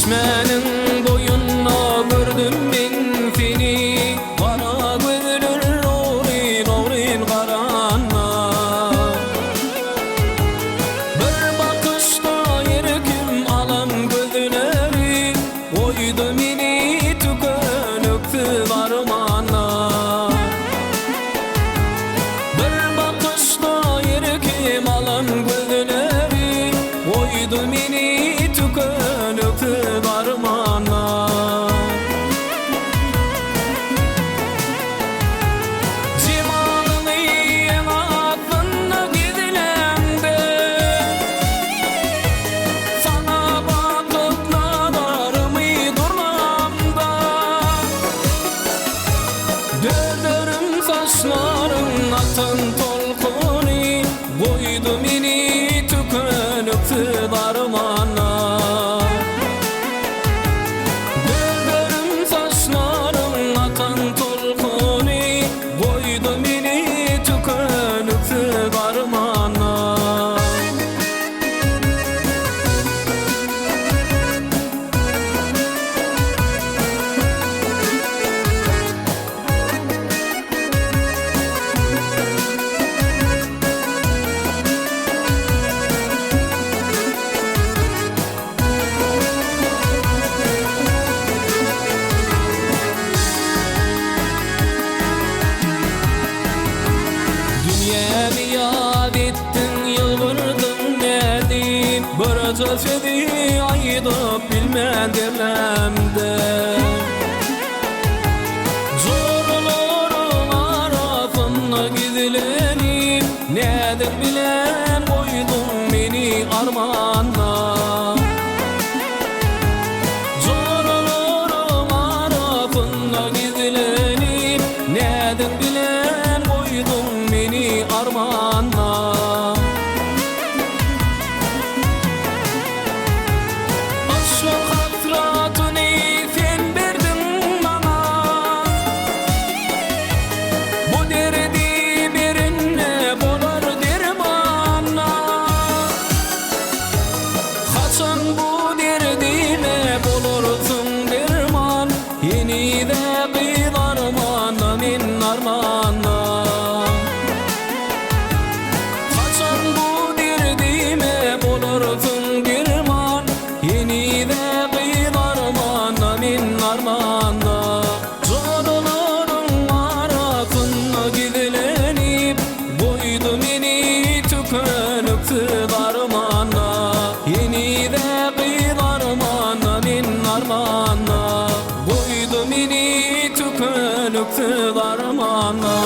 Düşmenin boyunna gördüm ben seni, kara gözlür orin orin karanna. Bir bakışta yerkim alan gözleri, koydu meni tükönüktü varmana. Bir bakışta yerkim alan gözleri, koydu meni tükönüktü varmana. Cimalını yanaklarına gidilemde, sana bakıp nadarımı durlamda. Dördürüm saçların atın tolkuni, koydu meni tükönüktü varmana. Dördürüm saçların atan tolkuni, koydu meni tükönüktü varmana. Dünyamı yad ettin, yılgırdın nedim, bir cesedi aydıp bilmedilemde. Zorların arasına gidilenim, nedir bilen koydun beni armana. Zorların arasına gidilenim, nedir bilen koydun beni armana. Aşk hasratını sen verdin bana, bu derdi birine bolar dermana. Kaçan bu derdime bulursun derman, yeni de kıyarmana min armana. Kaçan bu derdime bulursun derman, yeni de kıyarmana min armana. Zorların arasına gidilenip, koydu meni tükönüktü varmana. Yeni de kıyarmana min armana, koydu meni tükönüktü varmana.